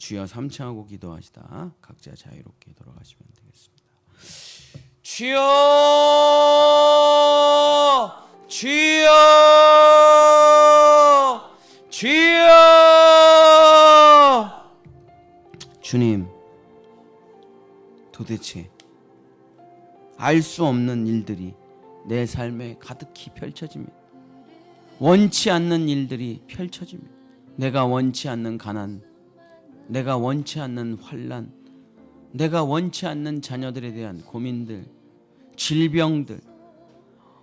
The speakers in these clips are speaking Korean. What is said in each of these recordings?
주여 3층하고 기도하시다 각자 자유롭게 돌아가시면 되겠습니다. 주여 주여 주여. 주님, 도대체 알 수 없는 일들이 내 삶에 가득히 펼쳐집니다. 원치 않는 일들이 펼쳐집니다. 내가 원치 않는 가난, 내가 원치 않는 환난, 내가 원치 않는 자녀들에 대한 고민들, 질병들,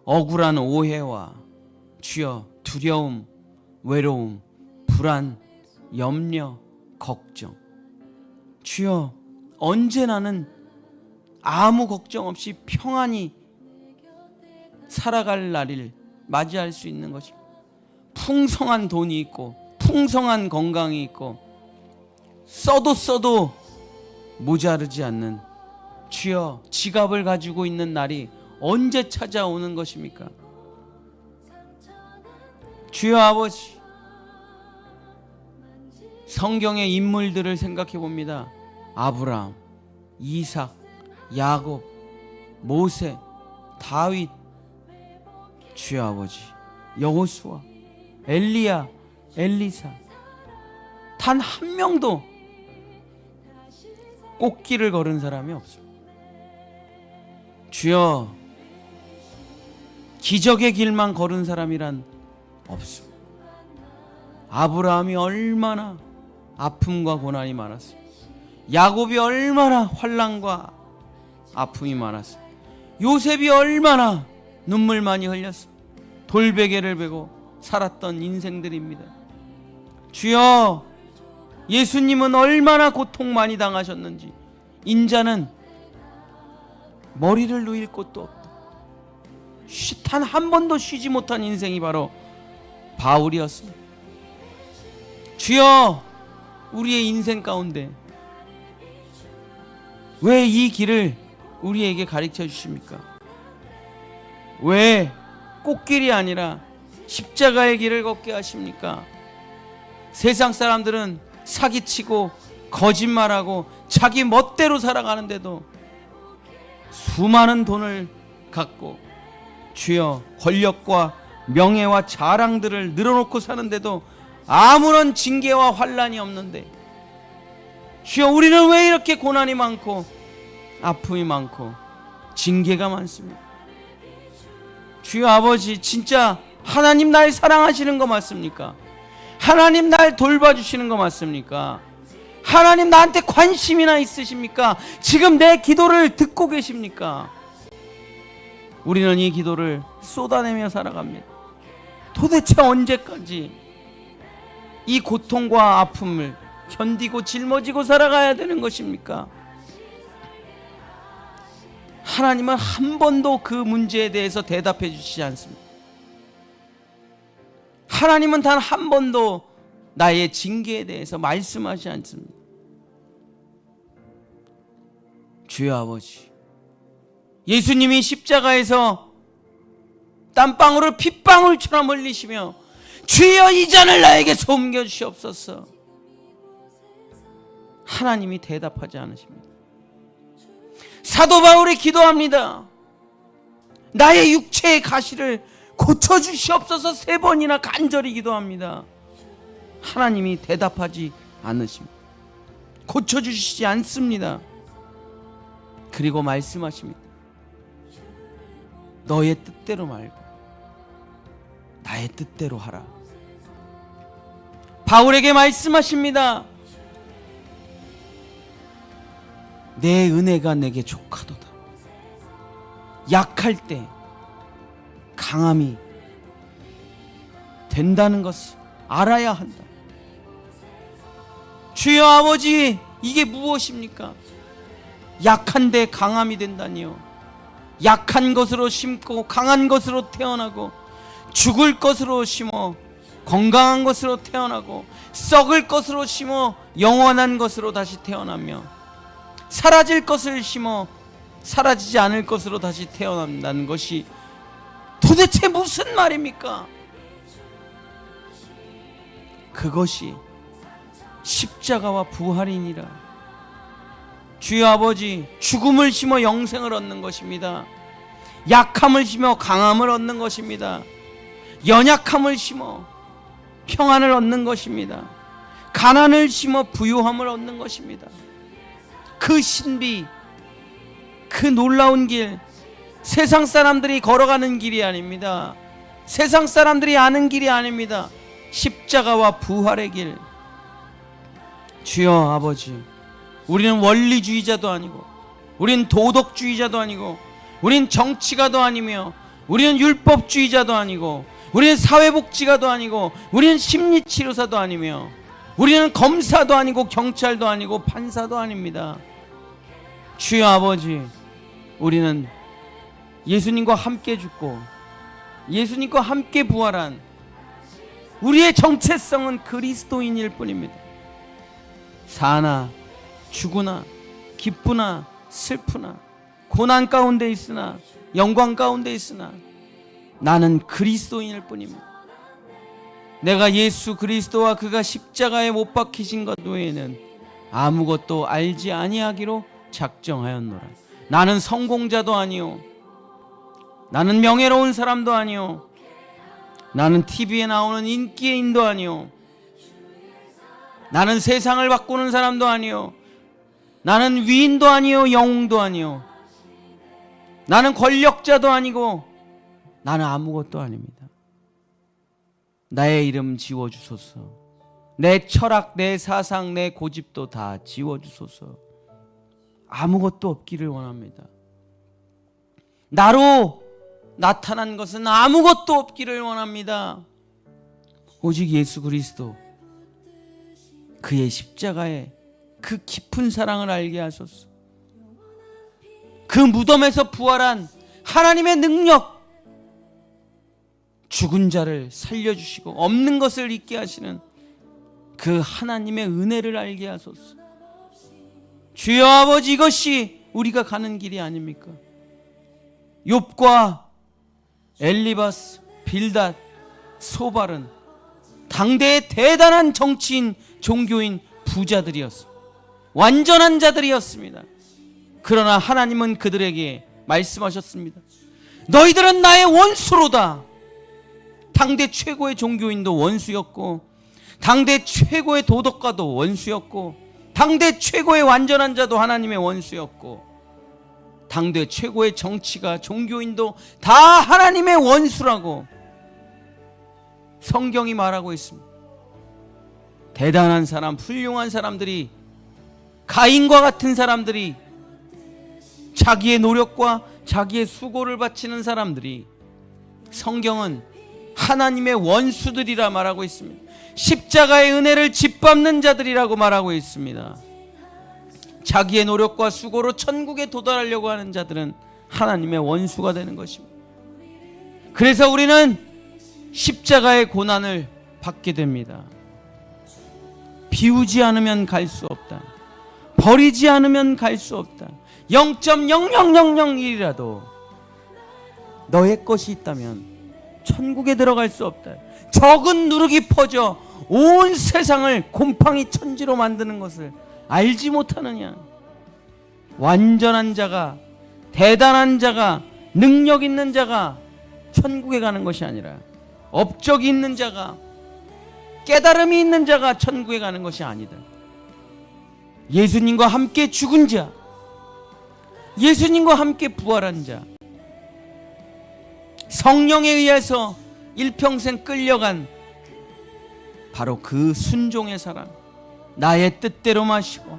억울한 오해와 주여 두려움, 외로움, 불안, 염려, 걱정. 주여 언제 나는 아무 걱정 없이 평안히 살아갈 날을 맞이할 수 있는 것입니다. 풍성한 돈이 있고 풍성한 건강이 있고 써도 모자르지 않는 주여 지갑을 가지고 있는 날이 언제 찾아오는 것입니까? 주여 아버지, 성경의 인물들을 생각해 봅니다. 아브라함, 이삭, 야곱, 모세, 다윗, 주여 아버지, 여호수아, 엘리야, 엘리사, 단 한 명도 꽃길을 걸은 사람이 없습니다. 주여 기적의 길만 걸은 사람이란 없습니다. 아브라함이 얼마나 아픔과 고난이 많았습니다. 야곱이 얼마나 환난과 아픔이 많았습니다. 요셉이 얼마나 눈물 많이 흘렸습니다. 돌베개를 베고 살았던 인생들입니다. 주여 예수님은 얼마나 고통 많이 당하셨는지, 인자는 머리를 누일 곳도 없다. 단 한 번도 쉬지 못한 인생이 바로 바울이었습니다. 주여 우리의 인생 가운데 왜 이 길을 우리에게 가르쳐 주십니까? 왜 꽃길이 아니라 십자가의 길을 걷게 하십니까? 세상 사람들은 사기치고 거짓말하고 자기 멋대로 살아가는데도 수많은 돈을 갖고 주여 권력과 명예와 자랑들을 늘어놓고 사는데도 아무런 징계와 환난이 없는데 주여 우리는 왜 이렇게 고난이 많고 아픔이 많고 징계가 많습니까? 주여 아버지, 진짜 하나님 날 사랑하시는 거 맞습니까? 하나님 날 돌봐주시는 거 맞습니까? 하나님 나한테 관심이나 있으십니까? 지금 내 기도를 듣고 계십니까? 우리는 이 기도를 쏟아내며 살아갑니다. 도대체 언제까지 이 고통과 아픔을 견디고 짊어지고 살아가야 되는 것입니까? 하나님은 한 번도 그 문제에 대해서 대답해 주시지 않습니다. 하나님은 단 한 번도 나의 징계에 대해서 말씀하지 않습니다. 주여 아버지, 예수님이 십자가에서 땀방울을 핏방울처럼 흘리시며 주여 이 잔을 나에게서 옮겨주시옵소서. 하나님이 대답하지 않으십니다. 사도 바울이 기도합니다. 나의 육체의 가시를 고쳐주시옵소서 3번이나 간절히 기도합니다. 하나님이 대답하지 않으십니다. 고쳐주시지 않습니다. 그리고 말씀하십니다. 너의 뜻대로 말고 나의 뜻대로 하라. 바울에게 말씀하십니다. 내 은혜가 내게 족하도다. 약할 때 강함이 된다는 것을 알아야 한다. 주여 아버지, 이게 무엇입니까? 약한데 강함이 된다니요. 약한 것으로 심고 강한 것으로 태어나고 죽을 것으로 심어 건강한 것으로 태어나고 썩을 것으로 심어 영원한 것으로 다시 태어나며 사라질 것을 심어 사라지지 않을 것으로 다시 태어난다는 것이 도대체 무슨 말입니까? 그것이 십자가와 부활이니라. 주여 아버지, 죽음을 심어 영생을 얻는 것입니다. 약함을 심어 강함을 얻는 것입니다. 연약함을 심어 평안을 얻는 것입니다. 가난을 심어 부유함을 얻는 것입니다. 그 신비, 그 놀라운 길, 세상 사람들이 걸어가는 길이 아닙니다. 세상 사람들이 아는 길이 아닙니다. 십자가와 부활의 길. 주여 아버지, 우리는 원리주의자도 아니고, 우린 도덕주의자도 아니고, 우린 정치가도 아니며, 우리는 율법주의자도 아니고, 우리는 사회복지가도 아니고, 우리는 심리치료사도 아니며, 우리는 검사도 아니고 경찰도 아니고 판사도 아닙니다. 주여 아버지, 우리는 예수님과 함께 죽고 예수님과 함께 부활한 우리의 정체성은 그리스도인일 뿐입니다. 사나 죽으나 기쁘나 슬프나 고난 가운데 있으나 영광 가운데 있으나 나는 그리스도인일 뿐입니다. 내가 예수 그리스도와 그가 십자가에 못 박히신 것 외에는 아무것도 알지 아니하기로 작정하였노라. 나는 성공자도 아니요, 나는 명예로운 사람도 아니요, 나는 TV에 나오는 인기인도 아니요, 나는 세상을 바꾸는 사람도 아니요, 나는 위인도 아니요, 영웅도 아니요, 나는 권력자도 아니고, 나는 아무것도 아닙니다. 나의 이름 지워주소서. 내 철학, 내 사상, 내 고집도 다 지워주소서. 아무것도 없기를 원합니다. 나로 나타난 것은 아무것도 없기를 원합니다. 오직 예수 그리스도, 그의 십자가의 그 깊은 사랑을 알게 하소서. 그 무덤에서 부활한 하나님의 능력, 죽은 자를 살려주시고 없는 것을 있게 하시는 그 하나님의 은혜를 알게 하소서. 주여 아버지, 이것이 우리가 가는 길이 아닙니까? 욥과 엘리바스, 빌닷, 소발은 당대의 대단한 정치인, 종교인, 부자들이었습니다. 완전한 자들이었습니다. 그러나 하나님은 그들에게 말씀하셨습니다. 너희들은 나의 원수로다. 당대 최고의 종교인도 원수였고, 당대 최고의 도덕가도 원수였고, 당대 최고의 완전한 자도 하나님의 원수였고, 당대 최고의 정치가, 종교인도 다 하나님의 원수라고 성경이 말하고 있습니다. 대단한 사람, 훌륭한 사람들이, 가인과 같은 사람들이, 자기의 노력과 자기의 수고를 바치는 사람들이 성경은 하나님의 원수들이라 말하고 있습니다. 십자가의 은혜를 짓밟는 자들이라고 말하고 있습니다. 자기의 노력과 수고로 천국에 도달하려고 하는 자들은 하나님의 원수가 되는 것입니다. 그래서 우리는 십자가의 고난을 받게 됩니다. 비우지 않으면 갈 수 없다. 버리지 않으면 갈 수 없다. 0.0001이라도 너의 것이 있다면 천국에 들어갈 수 없다. 적은 누룩이 퍼져 온 세상을 곰팡이 천지로 만드는 것을 알지 못하느냐. 완전한 자가, 대단한 자가, 능력 있는 자가 천국에 가는 것이 아니라, 업적이 있는 자가, 깨달음이 있는 자가 천국에 가는 것이 아니다. 예수님과 함께 죽은 자, 예수님과 함께 부활한 자, 성령에 의해서 일평생 끌려간 바로 그 순종의 사람, 나의 뜻대로 마시고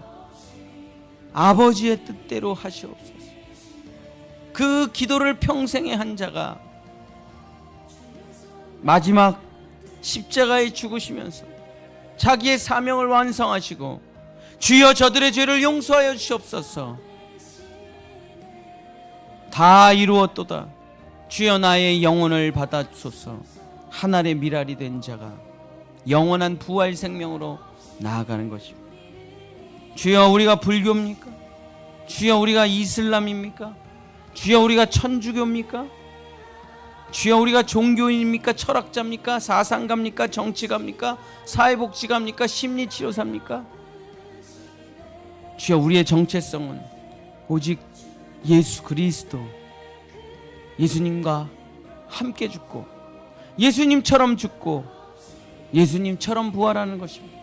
아버지의 뜻대로 하시옵소서. 그 기도를 평생에 한 자가 마지막 십자가에 죽으시면서 자기의 사명을 완성하시고, 주여 저들의 죄를 용서하여 주시옵소서. 다 이루었도다. 주여 나의 영혼을 받아주소서. 하늘의 미랄이 된 자가 영원한 부활 생명으로 나아가는 것입니다. 주여 우리가 불교입니까? 주여 우리가 이슬람입니까? 주여 우리가 천주교입니까? 주여, 우리가 종교인입니까? 철학자입니까? 사상가입니까? 정치가입니까? 사회복지가입니까? 심리치료사입니까? 주여, 우리의 정체성은 오직 예수 그리스도, 예수님과 함께 죽고 예수님처럼 죽고 예수님처럼 부활하는 것입니다.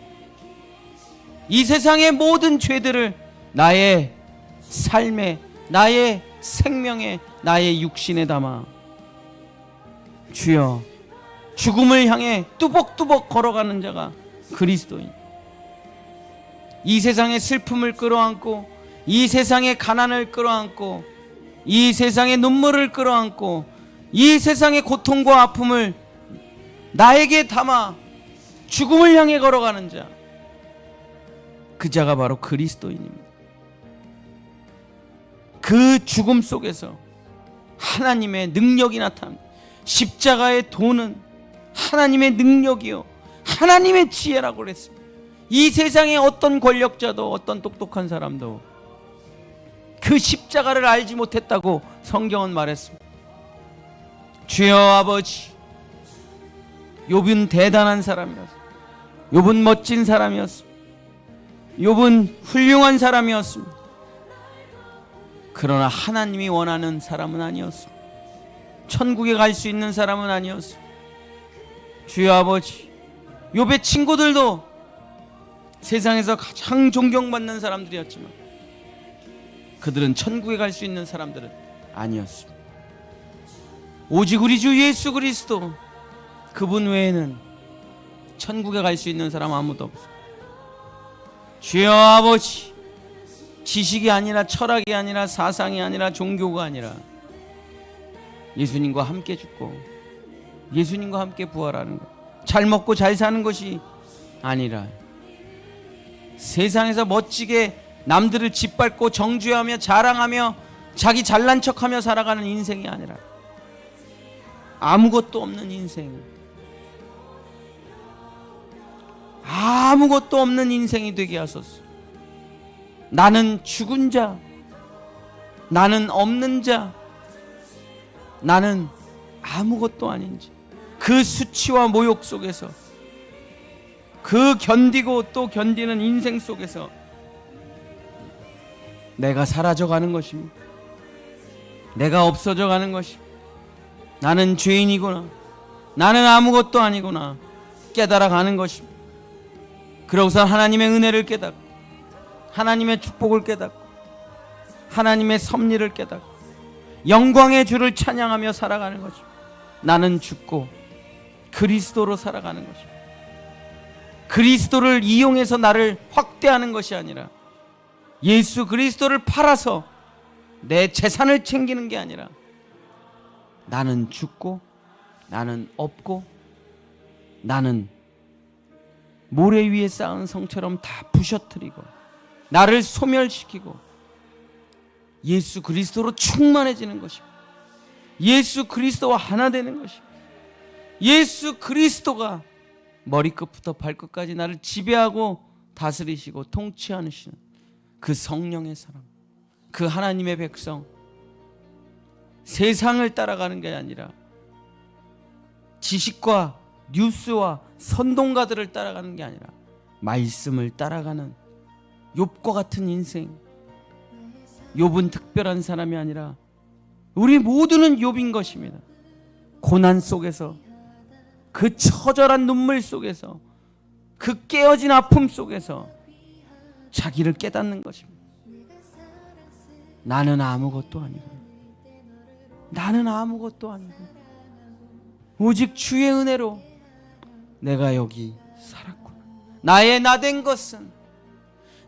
이 세상의 모든 죄들을 나의 삶에, 나의 생명에, 나의 육신에 담아 주여, 죽음을 향해 뚜벅뚜벅 걸어가는 자가 그리스도인. 이 세상의 슬픔을 끌어안고, 이 세상의 가난을 끌어안고, 이 세상의 눈물을 끌어안고, 이 세상의 고통과 아픔을 나에게 담아 죽음을 향해 걸어가는 자, 그 자가 바로 그리스도인입니다. 그 죽음 속에서 하나님의 능력이 나타납니다. 십자가의 도는 하나님의 능력이요, 하나님의 지혜라고 그랬습니다. 이 세상의 어떤 권력자도, 어떤 똑똑한 사람도 그 십자가를 알지 못했다고 성경은 말했습니다. 주여 아버지, 욥은 대단한 사람이었습니다. 욥은 멋진 사람이었습니다. 욥은 훌륭한 사람이었습니다. 그러나 하나님이 원하는 사람은 아니었습니다. 천국에 갈 수 있는 사람은 아니었습니다. 주여 아버지, 욥의 친구들도 세상에서 가장 존경받는 사람들이었지만 그들은 천국에 갈 수 있는 사람들은 아니었습니다. 오직 우리 주 예수 그리스도, 그분 외에는 천국에 갈 수 있는 사람 아무도 없습니다. 주여 아버지, 지식이 아니라, 철학이 아니라, 사상이 아니라, 종교가 아니라 예수님과 함께 죽고 예수님과 함께 부활하는 것, 잘 먹고 잘 사는 것이 아니라 세상에서 멋지게 남들을 짓밟고 정죄하며 자랑하며 자기 잘난 척하며 살아가는 인생이 아니라 아무것도 없는 인생, 아무것도 없는 인생이 되게 하소서. 나는 죽은 자, 나는 없는 자, 나는 아무것도 아닌 자, 그 수치와 모욕 속에서, 그 견디고 또 견디는 인생 속에서 내가 사라져가는 것입니다. 내가 없어져가는 것입니다. 나는 죄인이구나, 나는 아무것도 아니구나 깨달아가는 것입니다. 그러고서 하나님의 은혜를 깨닫고, 하나님의 축복을 깨닫고, 하나님의 섭리를 깨닫고 영광의 주를 찬양하며 살아가는 것입니다. 나는 죽고 그리스도로 살아가는 것입니다. 그리스도를 이용해서 나를 확대하는 것이 아니라 예수 그리스도를 팔아서 내 재산을 챙기는 게 아니라 나는 죽고 나는 없고 나는 모래 위에 쌓은 성처럼 다 부셔뜨리고 나를 소멸시키고 예수 그리스도로 충만해지는 것입니다. 예수 그리스도와 하나 되는 것입니다. 예수 그리스도가 머리끝부터 발끝까지 나를 지배하고 다스리시고 통치하시는 그 성령의 사람, 그 하나님의 백성, 세상을 따라가는 게 아니라 지식과 뉴스와 선동가들을 따라가는 게 아니라 말씀을 따라가는 욥과 같은 인생. 욥은 특별한 사람이 아니라 우리 모두는 욥인 것입니다. 고난 속에서, 그 처절한 눈물 속에서, 그 깨어진 아픔 속에서 자기를 깨닫는 것입니다. 나는 아무것도 아니고, 나는 아무것도 아니고 오직 주의 은혜로 내가 여기 살았구나. 나의 나된 것은,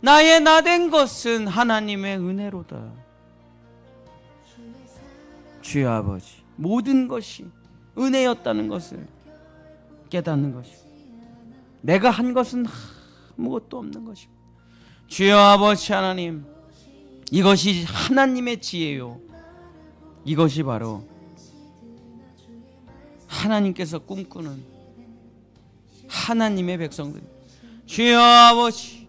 나의 나된 것은 하나님의 은혜로다. 주여 아버지, 모든 것이 은혜였다는 것을 깨닫는 것입니다. 내가 한 것은 아무것도 없는 것입니다. 주여 아버지 하나님, 이것이 하나님의 지혜요, 이것이 바로 하나님께서 꿈꾸는 하나님의 백성들. 주여 아버지,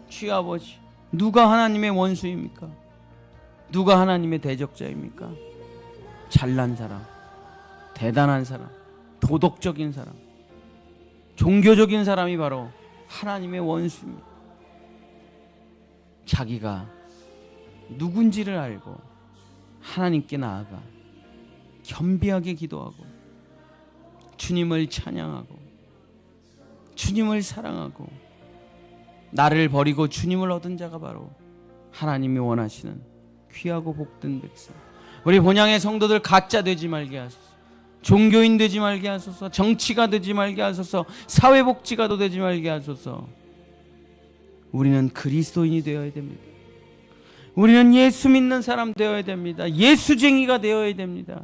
주여 아버지, 누가 하나님의 원수입니까? 누가 하나님의 대적자입니까? 잘난 사람, 대단한 사람, 도덕적인 사람, 종교적인 사람이 바로 하나님의 원수입니다. 자기가 누군지를 알고 하나님께 나아가 겸비하게 기도하고 주님을 찬양하고 주님을 사랑하고 나를 버리고 주님을 얻은 자가 바로 하나님이 원하시는 귀하고 복된 백성. 우리 본향의 성도들 가짜 되지 말게 하소서. 종교인 되지 말게 하소서. 정치가 되지 말게 하소서. 사회복지가도 되지 말게 하소서. 우리는 그리스도인이 되어야 됩니다. 우리는 예수 믿는 사람 되어야 됩니다. 예수쟁이가 되어야 됩니다.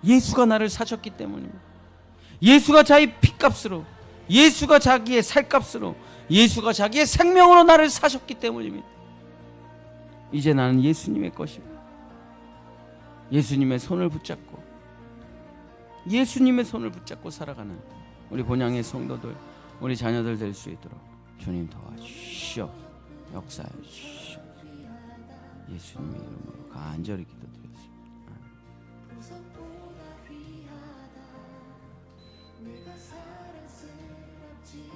예수가 나를 사셨기 때문입니다. 예수가 자기 피값으로, 예수가 자기의 살값으로, 예수가 자기의 생명으로 나를 사셨기 때문입니다. 이제 나는 예수님의 것입니다. 예수님의 손을 붙잡고 살아가는 우리 본향의 성도들, 우리 자녀들 될 수 있도록 주님 도와주시오. 역사해 주시오. 예수님의 이름으로 간절히 기도드렸습니다. 내가 사랑스럽지